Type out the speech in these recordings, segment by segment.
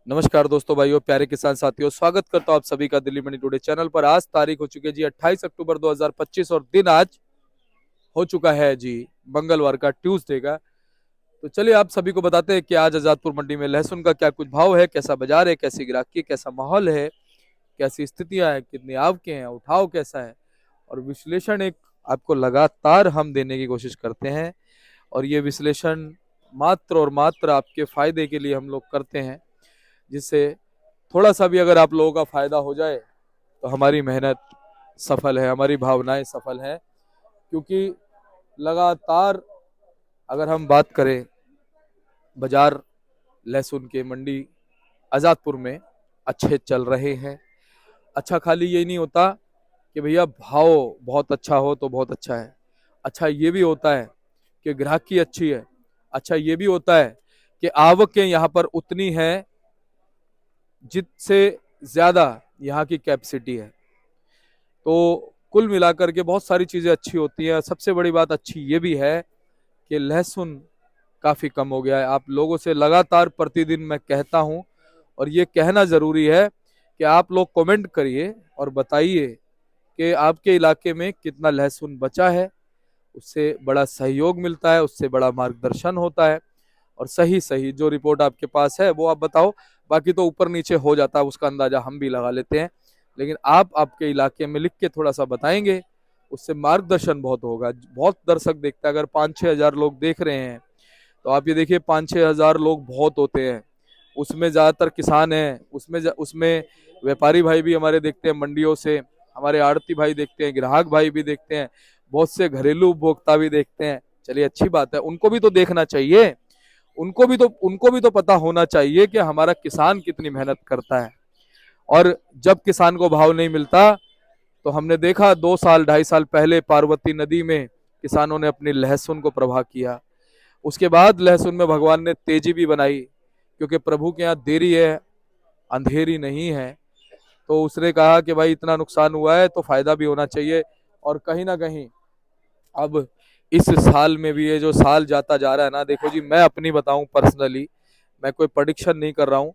नमस्कार दोस्तों, भाइयों, प्यारे किसान साथियों, स्वागत करता हूं आप सभी का दिल्ली मंडी टुडे चैनल पर। आज तारीख हो चुकी है जी 28 अक्टूबर 2025 और दिन आज हो चुका है जी मंगलवार का, ट्यूसडे का। तो चलिए आप सभी को बताते हैं कि आज आजादपुर मंडी में लहसुन का क्या कुछ भाव है, कैसा बाजार है, कैसी ग्राहकी, कैसा माहौल है, कैसी स्थितियां हैं, कितनी आवकें हैं, उठाव कैसा है, और विश्लेषण एक आपको लगातार हम देने की कोशिश करते हैं। और ये विश्लेषण मात्र और मात्र आपके फायदे के लिए हम लोग करते हैं, जिससे थोड़ा सा भी अगर आप लोगों का फायदा हो जाए तो हमारी मेहनत सफल है, हमारी भावनाएं सफल हैं। क्योंकि लगातार अगर हम बात करें बाजार लहसुन के मंडी आजादपुर में अच्छे चल रहे हैं। अच्छा खाली यही नहीं होता कि भैया भाव बहुत अच्छा हो तो बहुत अच्छा है, अच्छा ये भी होता है कि ग्राहकी अच्छी है, अच्छा ये भी होता है कि आवकें यहाँ पर उतनी है जिससे ज्यादा यहाँ की कैपेसिटी है। तो कुल मिलाकर के बहुत सारी चीजें अच्छी होती हैं। सबसे बड़ी बात अच्छी ये भी है कि लहसुन काफी कम हो गया है। आप लोगों से लगातार प्रतिदिन मैं कहता हूं, और ये कहना जरूरी है कि आप लोग कमेंट करिए और बताइए कि आपके इलाके में कितना लहसुन बचा है। उससे बड़ा सहयोग मिलता है, उससे बड़ा मार्गदर्शन होता है, और सही सही जो रिपोर्ट आपके पास है वो आप बताओ। बाकी तो ऊपर नीचे हो जाता है, उसका अंदाजा हम भी लगा लेते हैं। लेकिन आप आपके इलाके में लिख के थोड़ा सा बताएंगे, उससे मार्गदर्शन बहुत होगा। बहुत दर्शक देखता है, अगर 5-6 हजार लोग देख रहे हैं तो आप ये देखिए 5-6 हजार लोग बहुत होते हैं। उसमें ज्यादातर किसान हैं, उसमें व्यापारी भाई भी हमारे देखते हैं, मंडियों से हमारे आड़ती भाई देखते हैं, ग्राहक भाई भी देखते हैं, बहुत से घरेलू उपभोक्ता भी देखते हैं। चलिए अच्छी बात है, उनको भी तो देखना चाहिए, उनको भी तो पता होना चाहिए कि हमारा किसान कितनी मेहनत करता है। और जब किसान को भाव नहीं मिलता तो हमने देखा 2 साल 2.5 साल पहले पार्वती नदी में किसानों ने अपनी लहसुन को प्रवाह किया। उसके बाद लहसुन में भगवान ने तेजी भी बनाई, क्योंकि प्रभु के यहाँ देरी है, अंधेरी नहीं है। तो उसने कहा कि भाई इतना नुकसान हुआ है तो फायदा भी होना चाहिए। और कहीं ना कहीं अब इस साल में भी, ये जो साल जाता जा रहा है ना, देखो जी मैं अपनी बताऊं पर्सनली, मैं कोई प्रेडिक्शन नहीं कर रहा हूं,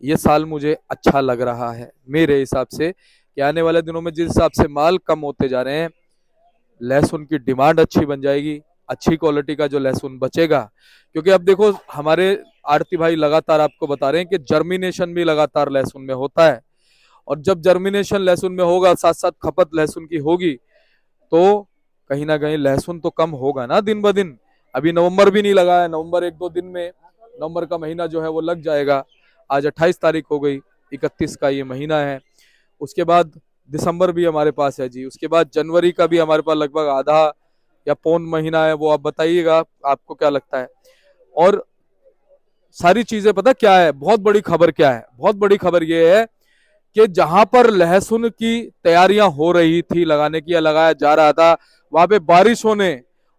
ये साल मुझे अच्छा लग रहा है मेरे हिसाब से कि आने वाले दिनों में जिस हिसाब से माल कम होते जा रहे हैं, लहसुन की डिमांड अच्छी बन जाएगी, अच्छी क्वालिटी का जो लहसुन बचेगा। क्योंकि अब देखो हमारे आड़ती भाई लगातार आपको बता रहे हैं कि जर्मिनेशन भी लगातार लहसुन में होता है, और जब जर्मिनेशन लहसुन में होगा, साथ साथ खपत लहसुन की होगी, तो कहीं ना कहीं लहसुन तो कम होगा ना दिन ब दिन। अभी नवंबर भी नहीं लगा है, नवंबर 1-2 दिन में, नवंबर का महीना जो है वो लग जाएगा। आज 28 तारीख हो गई, 31 का ये महीना है। उसके बाद दिसंबर भी हमारे पास है जी, उसके बाद जनवरी का भी हमारे पास लगभग आधा या पौन महीना है। वो आप बताइएगा आपको क्या लगता है। और सारी चीजें पता क्या है, बहुत बड़ी खबर क्या है, बहुत बड़ी खबर ये है कि जहां पर लहसुन की तैयारियां हो रही थी लगाने की या लगाया जा रहा था, वहां पे बारिश होने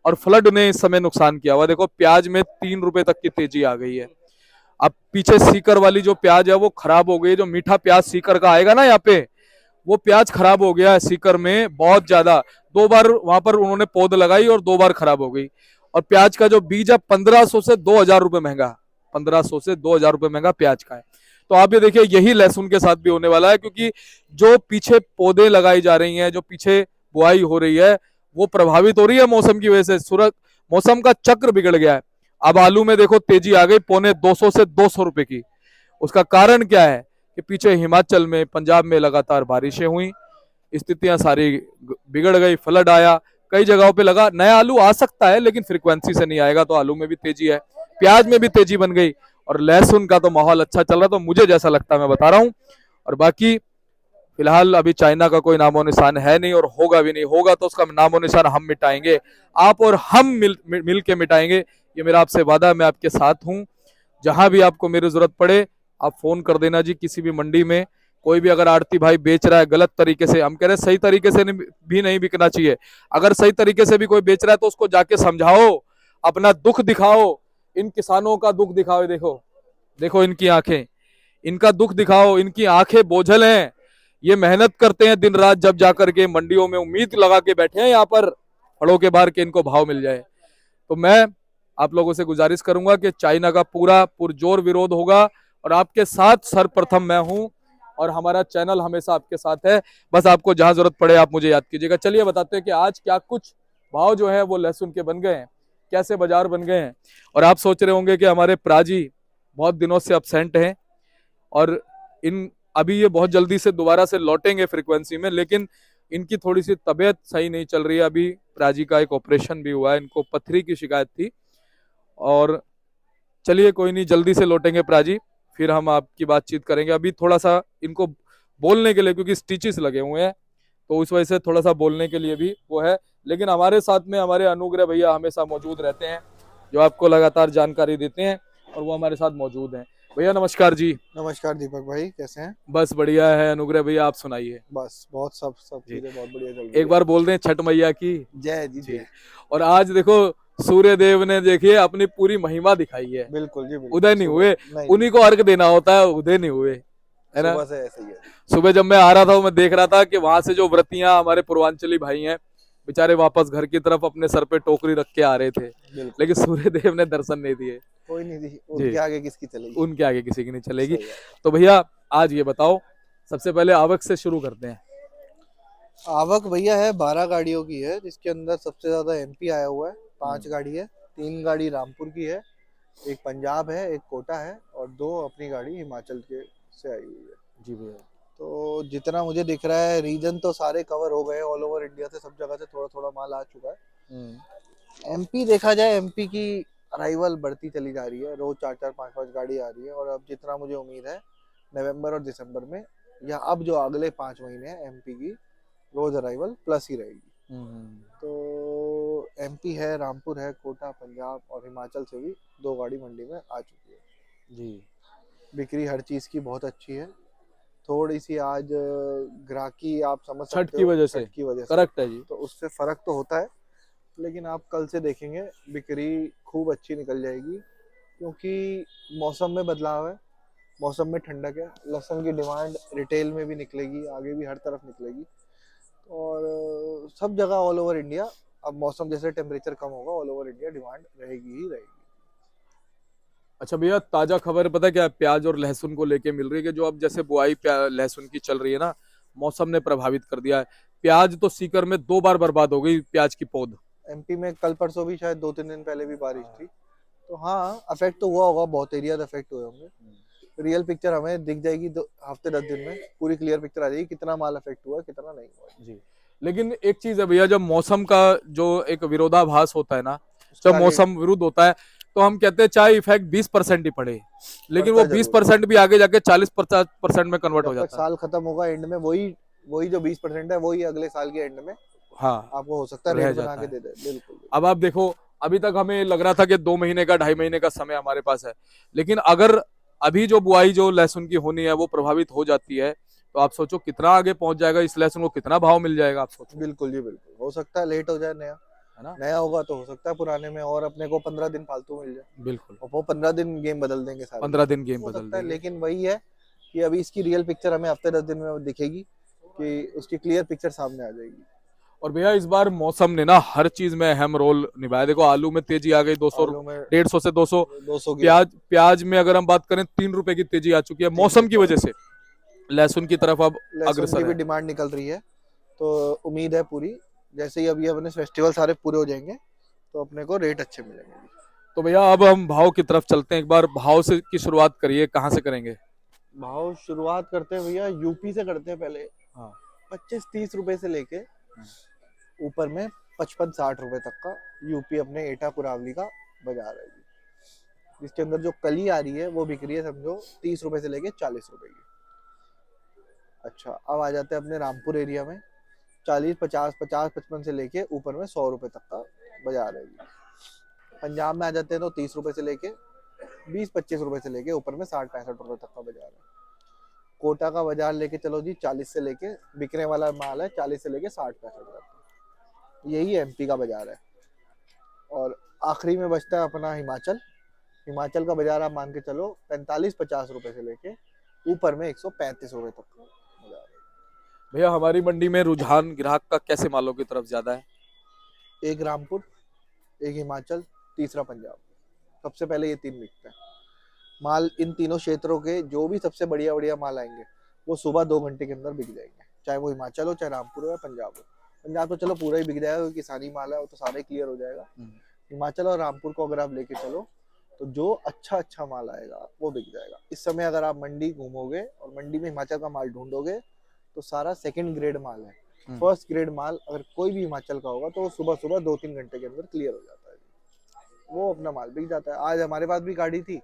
और फ्लड ने इस समय नुकसान किया हुआ। देखो प्याज में 3 रुपए तक की तेजी आ गई है। अब पीछे सीकर वाली जो प्याज है वो खराब हो गई है, जो मीठा प्याज सीकर का आएगा ना यहाँ पे, वो प्याज खराब हो गया है सीकर में बहुत ज्यादा। 2 बार वहां पर उन्होंने पौध लगाई और 2 बार खराब हो गई। और प्याज का जो बीज है 1500 से 2000 रुपए महंगा, 1500 से 2000 रुपए महंगा प्याज का है। तो आप ये देखिए यही लहसुन के साथ भी होने वाला है, क्योंकि जो पीछे पौधे लगाई जा रही हैं, जो पीछे बुआई हो रही है, वो प्रभावित हो रही है मौसम की वजह से। सूरज मौसम का चक्र बिगड़ गया है। अब आलू में देखो तेजी आ गई पौने 200 से 200 रुपए की। उसका कारण क्या है कि पीछे हिमाचल में, पंजाब में लगातार बारिशें हुई, स्थितियां सारी बिगड़ गई, फ्लड आया, कई जगहों पे लगा। नया आलू आ सकता है लेकिन फ्रीक्वेंसी से नहीं आएगा, तो आलू में भी तेजी है, प्याज में भी तेजी बन गई, और लहसुन का तो माहौल अच्छा चल रहा। तो मुझे जैसा लगता है मैं बता रहा हूँ। और बाकी फिलहाल अभी चाइना का कोई नामो निशान है नहीं, और होगा भी नहीं। होगा तो उसका नामो निशान हम मिटाएंगे, आप और हम मिल के मिटाएंगे। ये मेरा आपसे वादा है, मैं आपके साथ हूँ। जहां भी आपको मेरी जरूरत पड़े आप फोन कर देना जी। किसी भी मंडी में कोई भी अगर आड़ती भाई बेच रहा है गलत तरीके से, हम कह रहे हैं सही तरीके से भी नहीं बिकना चाहिए। अगर सही तरीके से भी कोई बेच रहा है तो उसको जाके समझाओ, अपना दुख दिखाओ, इन किसानों का दुख दिखाओ। देखो देखो इनकी आंखें, इनका दुख दिखाओ, इनकी आंखें बोझल हैं। ये मेहनत करते हैं दिन रात, जब जाकर के मंडियों में उम्मीद लगा के बैठे हैं यहाँ पर फड़ों के बाहर के इनको भाव मिल जाए। तो मैं आप लोगों से गुजारिश करूंगा कि चाइना का पूरा पुरजोर विरोध होगा, और आपके साथ सर्वप्रथम मैं हूं और हमारा चैनल हमेशा आपके साथ है। बस आपको जहां जरूरत पड़े आप मुझे याद कीजिएगा। चलिए बताते हैं कि आज क्या कुछ भाव जो है वो लहसुन के बन गए हैं, कैसे बाजार बन गए हैं। और आप सोच रहे होंगे कि हमारे प्राजी बहुत दिनों से अपसेंट हैं और इन अभी ये बहुत जल्दी से दोबारा से लौटेंगे फ्रीक्वेंसी में, लेकिन इनकी थोड़ी सी तबीयत सही नहीं चल रही है। अभी प्राजी का एक ऑपरेशन भी हुआ है, इनको पथरी की शिकायत थी। और चलिए कोई नहीं, जल्दी से लौटेंगे प्राजी, फिर हम आपकी बातचीत करेंगे। अभी थोड़ा सा इनको बोलने के लिए, क्योंकि स्टिचेस लगे हुए हैं तो उस वजह से थोड़ा सा बोलने के लिए भी वो है। लेकिन हमारे साथ में हमारे अनुग्रह भैया हमेशा मौजूद रहते हैं, जो आपको लगातार जानकारी देते हैं और वो हमारे साथ मौजूद हैं। भैया नमस्कार जी। नमस्कार दीपक भाई, कैसे हैं? बस बढ़िया है अनुग्रह भैया, आप सुनाइए। बस बहुत सब सब जी, चीजें बहुत बढ़िया चल रही एक है। बार बोल दें छठ मैया की जय जी जी। जय। और आज देखो सूर्य देव ने देखिए अपनी पूरी महिमा दिखाई है। बिल्कुल जी बिल्कुल। उदय नहीं सुबह हुए, नहीं उन्हीं को अर्घ देना होता है, उदय नहीं हुए, है ना। सुबह से ऐसे ही है। सुबह जब मैं आ रहा था मैं देख रहा था कि वहां से जो व्रतियां हमारे पूर्वांचली भाई हैं बेचारे वापस घर की तरफ अपने सर पे टोकरी रख के आ रहे थे, बिल्कुल। लेकिन सूर्य देव ने दर्शन नहीं दिए। कोई नहीं दी, जी, उनके आगे किसकी चलेगी। उनके आगे किसी की नहीं चलेगी। सही है। तो भैया आज ये बताओ, सबसे पहले आवक से शुरू करते हैं। आवक भैया है 12 गाड़ियों की है, जिसके अंदर सबसे ज्यादा एमपी आया हुआ है। 5 गाड़ी है, 3 गाड़ी रामपुर की है, एक पंजाब है, एक कोटा है और 2 अपनी गाड़ी हिमाचल के से आई हुई है। जी भैया। तो जितना मुझे दिख रहा है रीजन तो सारे कवर हो गए, ऑल ओवर इंडिया से सब जगह से थोड़ा थोड़ा माल आ चुका है। एमपी देखा जाए, एमपी की अराइवल बढ़ती चली जा रही है, रोज 4-4 5-5 गाड़ी आ रही है। और अब जितना मुझे उम्मीद है नवंबर और दिसंबर में या अब जो अगले 5 महीने हैं एमपी की रोज अराइवल प्लस ही रहेगी। तो एमपी है, रामपुर है, कोटा, पंजाब और हिमाचल से भी 2 गाड़ी मंडी में आ चुकी है जी। बिक्री हर चीज की बहुत अच्छी है। थोड़ी सी आज ग्राहकी आप समझ छठ सकते की हो, वजह से, छठ की वजह से, करेक्ट है जी। तो उससे फर्क तो होता है। लेकिन आप कल से देखेंगे बिक्री खूब अच्छी निकल जाएगी, क्योंकि मौसम में बदलाव है, मौसम में ठंडक है। लहसुन की डिमांड रिटेल में भी निकलेगी, आगे भी हर तरफ निकलेगी। और सब जगह ऑल ओवर इंडिया अब मौसम जैसे टेम्परेचर कम होगा, ऑल ओवर इंडिया डिमांड रहेगी ही रहेगी। अच्छा भैया, ताजा खबर पता है क्या, प्याज और लहसुन को लेके मिल रही है कि जो अब जैसे बुआई लहसुन की चल रही है ना, मौसम ने प्रभावित कर दिया है। प्याज तो सीकर में 2 बार बर्बाद हो गई, प्याज की पौध। एमपी में कल परसों भी शायद 2-3 दिन पहले भी बारिश थी। तो हाँ, अफेक्ट तो हुआ होगा, बहुत एरिया अफेक्ट हुए होंगे। रियल पिक्चर हमें दिख जाएगी हफ्ते 10 दिन में, पूरी क्लियर पिक्चर आ जाएगी कितना माल अफेक्ट हुआ, कितना नहीं हुआ जी। लेकिन एक चीज है भैया, जब मौसम का जो एक विरोधाभास होता है ना, जब उसका रेट मौसम विरुद्ध होता है तो हम कहते हैं चाहे इफेक्ट 20% ही पड़े, लेकिन बढ़ता वो जरूर है। 20% भी आगे जाके 40-50% में कन्वर्ट जब हो तक जाता है। साल खत्म होगा एंड में वही वही जो 20% है वही अगले साल के एंड में हाँ, आपको हो सकता है रह रेट बना जाता के है। दे दे। बिल्कुल अब आप देखो, अभी तक हमें लग रहा था कि 2 महीने का 2.5 महीने का समय हमारे पास है, लेकिन अगर अभी जो बुआई जो लहसुन की होनी है वो प्रभावित हो जाती है तो आप सोचो कितना आगे पहुंच जाएगा, इस लहसुन को कितना भाव मिल जाएगा, आप सोचो। बिल्कुल जी बिल्कुल। हो सकता है लेट हो जाए नया, है ना। नया होगा तो हो सकता है पुराने में और अपने को 15 दिन फालतू मिल जाए, बिल्कुल, और वो 15 दिन गेम बदल देंगे सारी। 15 दिन गेम हो बदल सकता है, देंगे। लेकिन वही है कि अभी इसकी रियल पिक्चर हमें हफ्ते 10 दिन में दिखेगी, कि उसकी क्लियर पिक्चर सामने आ जाएगी। और भैया इस बार मौसम ने ना हर चीज में अहम रोल निभाया। देखो आलू में तेजी आ गई, 200, आलू में 150 से 200। 200 की प्याज प्याज में अगर हम बात करें 3 रुपए की तेजी आ चुकी है मौसम की वजह से। लहसुन की तरफ अब लहसुन की अग्रसर भी है। डिमांड निकल रही है। तो उम्मीद है पूरी, जैसे ही अभी अपने फेस्टिवल सारे पूरे हो जाएंगे तो अपने को रेट अच्छे मिलेंगे। तो भैया अब हम भाव की तरफ चलते हैं, एक बार भाव से की शुरुआत करिए, कहाँ से करेंगे। भाव शुरुआत करते हैं भैया यूपी से करते हैं पहले। हाँ। 25-30 रुपए से लेके ऊपर में 55-60 रुपए तक का यूपी अपने एटा कुरावली का बाजार है जी। जिसके अंदर जो कली आ रही है वो बिक रही है समझो 30 रुपए से लेके 40 रुपए की। अच्छा, अब आ जाते हैं अपने रामपुर एरिया में। 40-50 50-55 से लेके ऊपर में 100 रुपए तक का बाजार है जी। पंजाब में आ जाते हैं तो 30 रुपए से लेके 20-25 रुपए से लेके ऊपर में 60-65 रुपए तक का बाजार है। कोटा का बाजार लेके चलो जी, 40 से लेके बिकने वाला माल है 40 से लेके 60-65 तक। यही एमपी का बाजार है। और आखिरी में बचता है अपना हिमाचल। हिमाचल का बाजार आप मान के चलो 45-50 रुपए से लेके ऊपर में 135 रुपए तक का बाजार है। भैया हमारी मंडी में रुझान ग्राहक का कैसे मालों की तरफ ज्यादा है। एक रामपुर, एक हिमाचल, तीसरा पंजाब। सबसे पहले ये 3 बिकते हैं। माल इन तीनों क्षेत्रों के जो भी सबसे बढ़िया बढ़िया माल आएंगे वो सुबह 2 घंटे के अंदर बिक जाएंगे, चाहे वो हिमाचल हो, चाहे रामपुर हो या पंजाब हो। पंजाब तो चलो पूरा ही बिक जाएगा क्योंकि किसानी माल है, वो तो सारा ही क्लियर हो जाएगा। हिमाचल और रामपुर को अगर आप लेके चलो तो जो अच्छा अच्छा माल आएगा वो बिक जाएगा। इस समय अगर आप मंडी घूमोगे और मंडी में हिमाचल का माल ढूंढोगे तो सारा सेकंड ग्रेड माल है। फर्स्ट ग्रेड माल अगर कोई भी हिमाचल का होगा तो वो सुबह सुबह 2-3 घंटे के अंदर क्लियर हो जाता है, वो अपना माल बिक जाता है। आज हमारे पास भी गाड़ी थी,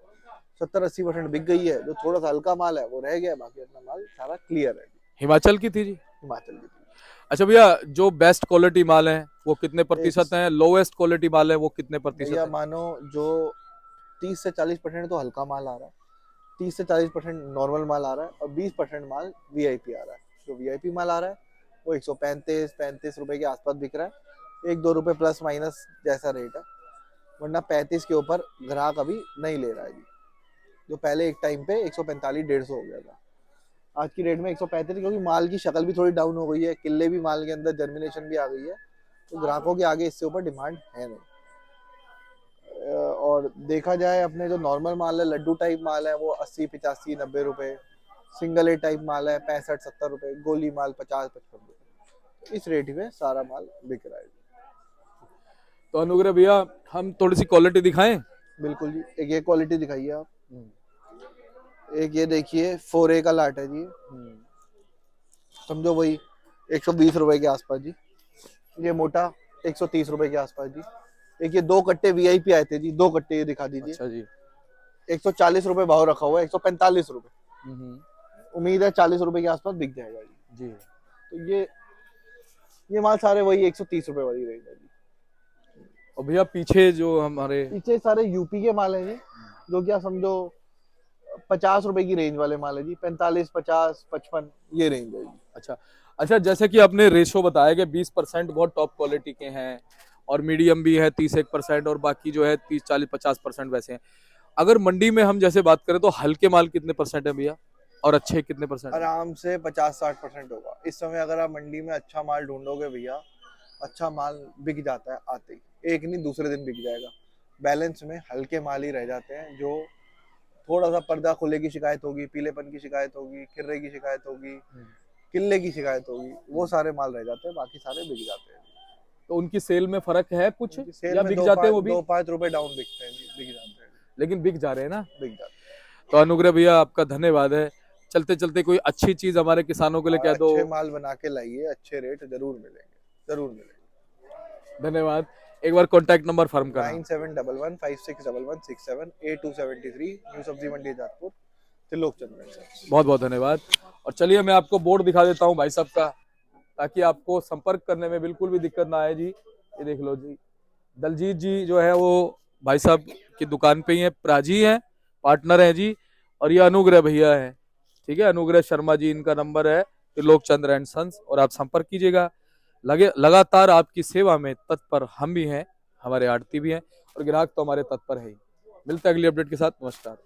70-80% बिक गई है। जो थोड़ा सा हल्का माल है वो रह गया, बाकी अपना माल सारा क्लियर है। हिमाचल की थी जी? हिमाचल की थी। अच्छा भैया, जो बेस्ट क्वालिटी माल है वो कितने प्रतिशत है, लोवेस्ट क्वालिटी माल है वो कितने प्रतिशत भैया है? मानो जो 30 से 40% तो हल्का माल आ रहा है, 30 से 40% नॉर्मल माल आ रहा है और 20% माल वीआईपी आ रहा है। जो वीआईपी माल आ रहा है वो 135 रुपए के आसपास बिक रहा है, 1-2 रुपए प्लस माइनस जैसा रेट है, वरना 35 के ऊपर ग्राहक अभी नहीं ले रहा है जी। जो पहले एक टाइम पे 145-150 हो गया था, आज की रेट में 135, क्योंकि माल की शक्ल भी थोड़ी डाउन हो गई है, किले भी माल के अंदर जर्मिनेशन भी आ गई है, तो ग्राहकों के आगे इससे ऊपर डिमांड है नहीं। और देखा जाए अपने जो नॉर्मल माल है, लड्डू टाइप माल है, वो 80-85-90 रुपए, सिंगल ए टाइप माल है 65-70 रुपए, गोली माल 50-55 रुपए, इस रेट में सारा माल बिक रहा है। तो अनुग्रह भैया, हम थोड़ी सी क्वालिटी दिखाएं? बिल्कुल जी, एक ये क्वालिटी दिखाइए आप। एक ये देखिए 4A का लाट है जी, समझो वही 120 रुपए के आसपास जी। ये मोटा 130 रुपए के आसपास जी। एक ये 2 कट्टे वीआईपी आए थे जी, 2 कट्टे ये दिखा दीजिए। अच्छा जी। 140 रुपए भाव रखा हुआ है, 145 रुपए। उम्मीद है 40 रुपए के आसपास बिक जाएगा जी। तो ये माल सारे वही 130 रुपए वाली रेंज है जी। और भैया पीछे जो हमारे पीछे सारे यूपी के माल है जी, जो क्या समझो 50 रुपए की रेंज वाले माल है जी, 45, 50, 55 ये रेंज है जी। अच्छा अच्छा, जैसे कि आपने रेशो बताया कि 20% बहुत टॉप क्वालिटी के हैं और मीडियम भी है 31% और बाकी जो है 30-40-50% वैसे हैं। अगर मंडी में हम जैसे बात करें तो हल्के माल कितने परसेंट है भैया और अच्छे कितने परसेंट? आराम से 50-60% होगा इस समय। अगर आप मंडी में अच्छा माल ढूंढोगे भैया, अच्छा माल बिक जाता है आते ही, एक नहीं दूसरे दिन बिक जाएगा। बैलेंस में हल्के माल ही रह जाते हैं, जो थोड़ा सा पर्दा खुले की शिकायत होगी, पीलेपन की शिकायत होगी, किर्रे की शिकायत होगी, किल्ले की शिकायत होगी, वो सारे माल रह जाते हैं, बाकी सारे बिक जाते हैं। तो उनकी सेल में फर्क है कुछ सेल या में बिक जाते हैं वो भी? 2-5 रुपए डाउन बिकते हैं जी, बिक जाते हैं, लेकिन बिक जा रहे हैं ना? बिक जाते हैं। तो अनुग्रह भैया आपका धन्यवाद है। चलते चलते कोई अच्छी चीज हमारे किसानों के लिए कह दो। अच्छे माल बना के लाइए, अच्छे रेट जरूर मिलेंगे, जरूर मिलेंगे। धन्यवाद। एक बार कॉन्टैक्ट नंबर फर्म करा। 9711561167 A273 न्यू सब्जी मंडी जाजपुर, त्रिलोक चंद्र सर। बहुत बहुत धन्यवाद। और चलिए मैं आपको बोर्ड दिखा देता हूँ भाई साहब का, ताकि आपको संपर्क करने में बिल्कुल भी दिक्कत ना आए जी। ये देख लो जी, दलजीत जी जो है वो भाई साहब की दुकान पे ही है, प्राजी है, पार्टनर है जी। और ये अनुग्रह भैया है, ठीक है, अनुग्रह शर्मा जी इनका नंबर है, त्रिलोक चंद्र एंड सन्स, और आप संपर्क कीजिएगा। लगातार आपकी सेवा में तत्पर हम भी हैं, हमारे आड़ती भी हैं और ग्राहक तो हमारे तत्पर है ही। मिलते हैं अगली अपडेट के साथ। नमस्कार।